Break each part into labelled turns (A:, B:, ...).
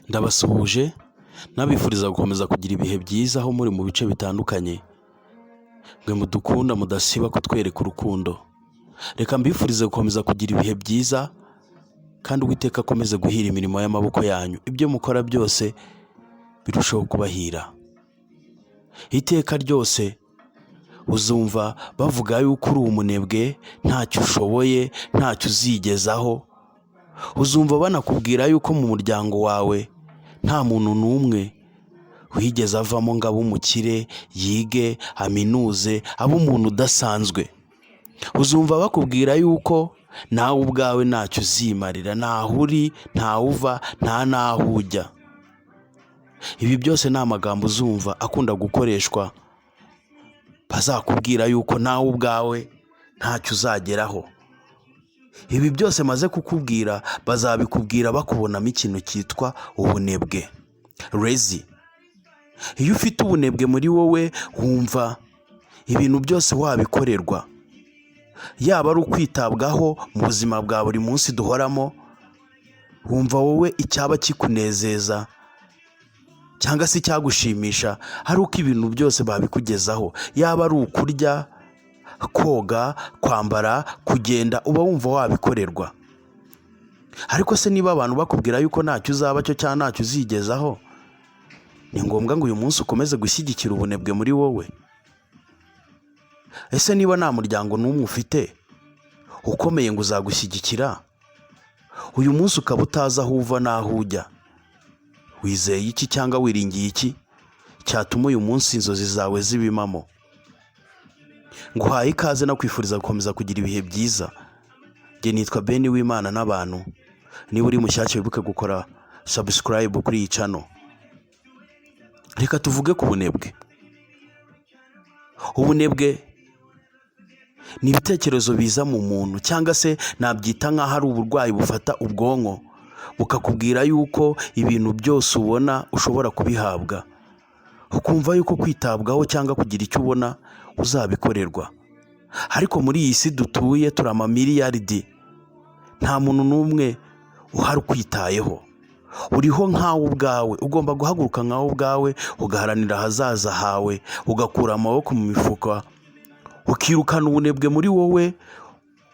A: Ndabasuhuje nabifuriza gukomeza kugira ibihe byiza aho muri mu bice bitandukanye, mwe mudukunda mudasiba kutwereka urukundo. Reka mbifurize gukomeza kugira ibihe byiza kandi Uwiteka akomeze guhira imirimo y'amaboko yanyu, ibyo mukora byose birushaho kubahira. Iteka ryose uzumva bavuga yuko uri umunebwe, ntacyo ushoboye, ntacyo uzigezaho. Uzumva banakubwira yuko mu muryango wawe nta muntu n'umwe wigeze avamo ngo abe umukire, yige, aminuze, abe umuntu udasanzwe. Uzumva bakubwira yuko nawe ubwawe ntacyo uzimarira, ntaho uri, ntaho uva, nta n'aho ujya. Ibi byose ni amagambo uzumva akunda gukoreshwa, bazakubwira yuko nawe ubwawe ntacyo uzageraho. Ibi byose maze kukubwira bazabikubwira bakubonamo ikintu cyitwa ubunebwe, lazy. Iyo ufite ubunebwe muri wowe wumva ibintu byose wabikorerwa, yaba ari ukwitabwaho mu buzima bwa buri munsi duhoramo, wumva wowe icyaba kikunezeza cyangwa se icyagushimisha ari uko ibintu byose babikugezaho, yaba ari ukurya, koga, kwambara, kugenda, uba wumva wabikorerwa. Ariko se niba abantu bakubwira yuko ntacyo uzaba cyo cyangwa ntacyo uzigezaho, ni ngombwa ngo uyu munsi ukomeze gushyigikira ubunebwe muri wowe? Ese niba nta muryango n'umwe ufite ukomeye ngo uzagushyigikira, uyu munsi ukaba utazi aho uva n'aho ujya, wizeye iki cyangwa wiringiye iki cyatuma uyu munsi inzozi zawe zibimamo? Nguhaye ikaze no kwifuriza gukomeza kugira ibihe byiza. Njye nitwa Ben w'Imana n'abantu. Niba uri mushyashya wibuke gukora subscribe kuri iyi channel. Reka tuvuge ku bunebwe. Ubunebwe ni ibitekerezo biza mu muntu, cyangwa se nabyita nk'aho ari uburwayi bufata ubwonko bukakubwira yuko ibintu byose ubona ushobora kubihabwa, ukumva yuko kwitabwaho cyangwa kugira icyo ubona uzabikorerwa. Ariko muri iyi si dutuye turi amamiliyaridi, nta muntu n'umwe uhari ukwitayeho. Uriho nkawe ubwawe, ugomba guhaguruka nkawe ubwawe, ugaharanira ahazaza hawe, ugakura amaboko mu mifuka, ukirukana ubunebwe muri wowe,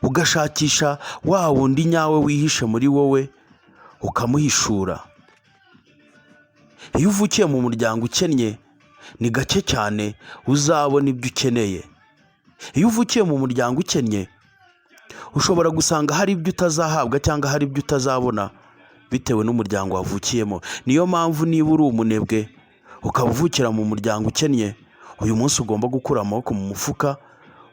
A: ugashakisha wa wundi nyawe wihishe muri wowe, ukamuhishura. Iyo uvukiye mu muryango ukennye, ni gake cyane uzabona ibyo ukeneye. Iyo uvukiye mu muryango ukennye, ushobora gusanga hari ibyo utazahabwa cyangwa hari ibyo utazabona bitewe n'umuryango wavukiyemo. Niyo mpamvu niba uri umunebwe ukaba uvukira mu muryango ukennye, uyu munsi ugomba gukura amaboko mu mufuka,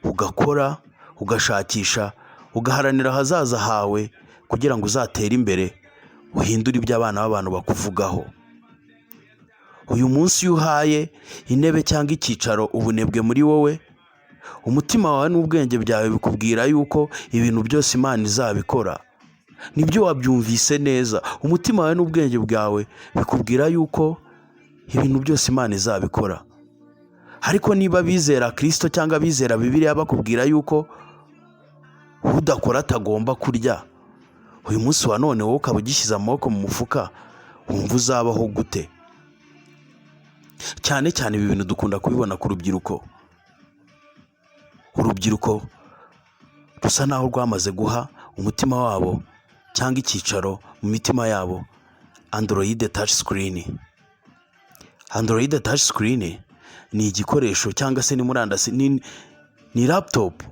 A: ugakora, ugashakisha, ugaharanira ahazaza hawe kugira ngo uzatere imbere, uhindure ibyo abana b'abantu bakuvugaho. Uyu munsi iyo uhaye intebe cyangwa icyicaro ubunebwe muri wowe, umutima wawe n'ubwenge byawe bikubwira yuko ibintu byose Imana izabikora. Nibyo wabyumvise neza, umutima wawe n'ubwenge bwawe bikubwira yuko ibintu byose Imana izabikora. Ariko niba bizera Kristo cyangwa bizera Bibiliya bakubwira yuko udakora atagomba kurya, uyu munsi wa none wowe ukaba ugishyize amaboko mu mufuka, wumva uzabaho gute? Cyane cyane ibi bintu dukunda kubibona ku rubyiruko. Urubyiruko rusa naho rwamaze guha umutima wabo cyangwa icyicaro mu mitima yabo Android touch screen. Android touch screen ni igikoresho cyangwa se ni murandasi, ni laptop,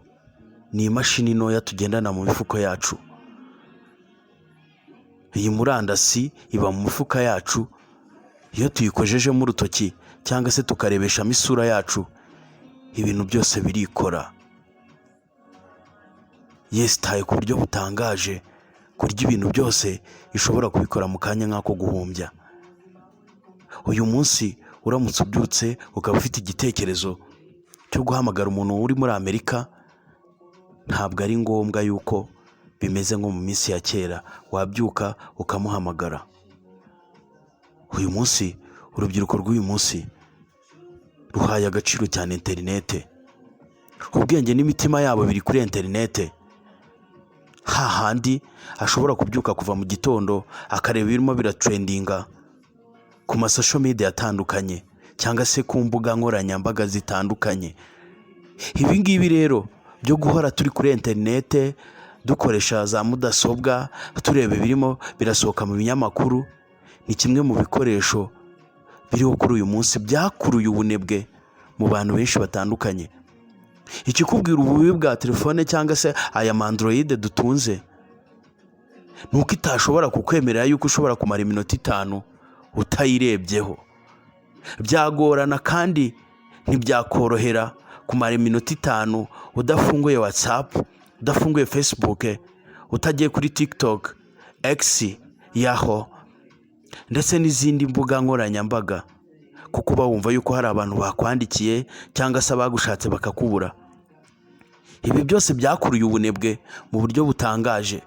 A: ni imashini ntoya tugendana mu mifuko yacu. Iyi murandasi iba mu mifuka yacu, iyo tuyikojejemo urutoki cyangwa se tukarebeshamo isura yacu, ibintu byose birikora. Yesitaye ku buryo butangaje, kurya ibintu byose ishobora kubikora mu kanya nk'ako guhumbya. Uyu munsi uramutse ubyutse ukaba ufite igitekerezo cyo guhamagara umuntu uri muri Amerika, ntabwo ari ngombwa yuko bimeze nko mu minsi ya kera wabyuka ukamuhamagara. Uyu munsi urubyiruko rw'uyu munsi ruhaye agaciro cyane interinete. Ubwenge n'imitima yabo biri kuri interinete. hahandi ashobora kubyuka kuva mu gitondo akareba ibirimo biratrendinga ku masosho media atandukanye cyangwa se ku mbuga nkoranyambaga zitandukanye. Ibi ngibi rero byo guhora turi kuri interinete dukoresha za mudasobwa tureba ibirimo birasohoka mu binyamakuru ni kimwe mu bikoresho biriho kuri uyu munsi byakuruye ubunebwe mu bantu benshi batandukanye. Ikikubwira ububi bwa telefone cyangwa se aya mandroid dutunze nuko itashobora kukwemerera yuko ushobora kumara iminota 5 utayirebyeho. Byagorana kandi ntibyakorohera kumara iminota 5 udafunguye WhatsApp, udafunguye Facebook, utagiye kuri TikTok, X, Yahoo ndetse n'izindi mbuga nkoranyambaga, kuko uba wumva yuko hari abantu bakwandikiye cyangwa se abagushatse bakakubura. Ibi byose byakuruye ubunebwe mu buryo butangaje,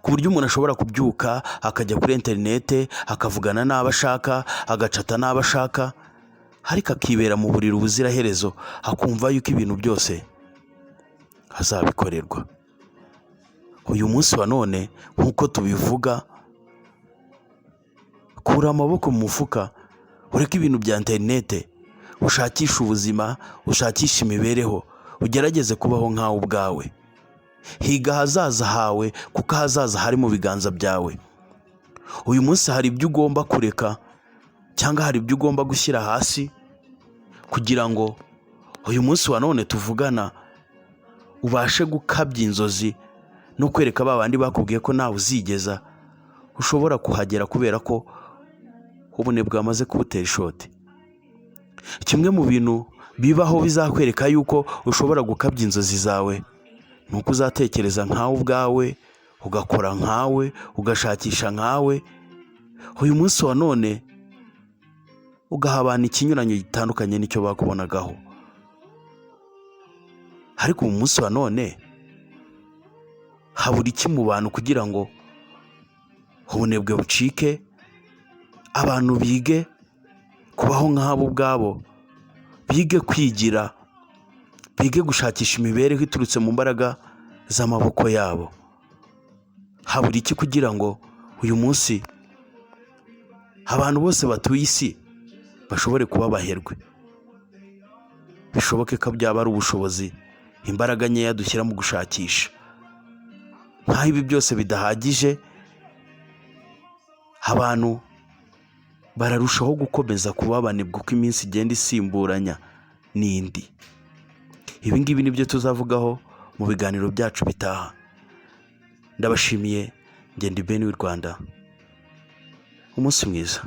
A: ku buryo umuntu ashobora kubyuka akajya kuri interinete akavugana n'abo ashaka, agacata n'abo ashaka, ariko akibera mu buriri ubuziraherezo akumva yuko ibintu byose azabikorerwa. Uyu munsi wa none nk'uko tubivuga, kura amaboko mu mufuka, ureke ibintu bya interinete, ushakisha ubuzima, ushakisha imibereho, ugerageze kubaho nkawe ubwawe. Higa ahazaza hawe kuko ahazaza hari mu biganza byawe. Uyu munsi hari ibyo ugomba kureka cyangwa hari ibyo ugomba gushyira hasi kugira ngo uyu munsi wa none tuvugana ubashe gukabya inzozi no kwereka babandi bakubwiye ko nawe uzigeza ushobora kuhagera, kubera ko ubunebwe bwamaze kubutera ishoti. Kimwe mu bintu bibaho bizakwereka yuko ushobora gukabya inzozi zawe nuko uzatekereza nkawe ubwawe, ugakora nkawe, ugashakisha nkawe. Uyu munsi wa none ugahabana ikinyuranyo gitandukanye n'icyo bakubonagaho. Ariko uyu munsi wa none habura iki mu bantu kugira ngo ubunebwe bucike, abantu bige kubaho nk'abo ubwabo, bige kwigira, bige gushakisha imibereho iturutse mu mbaraga z'amaboko yabo. Habura iki kugira ngo uyu munsi abantu bose batuye isi bashobore kuba abaherwe. Bishoboke ko byaba ari ubushobozi, imbaraga nkeya dushyira mu gushakisha. Nkaho ibi byose bidahagije, abantu bararushaho gukomeza kuba abanebwe uko iminsi igenda isimburanya n'indi. Ibi ngibi nibyo tuzavugaho mu biganiro byacu bitaha. Ndabashimiye, njye ndi Ben w'i Rwanda. Umunsi mwiza.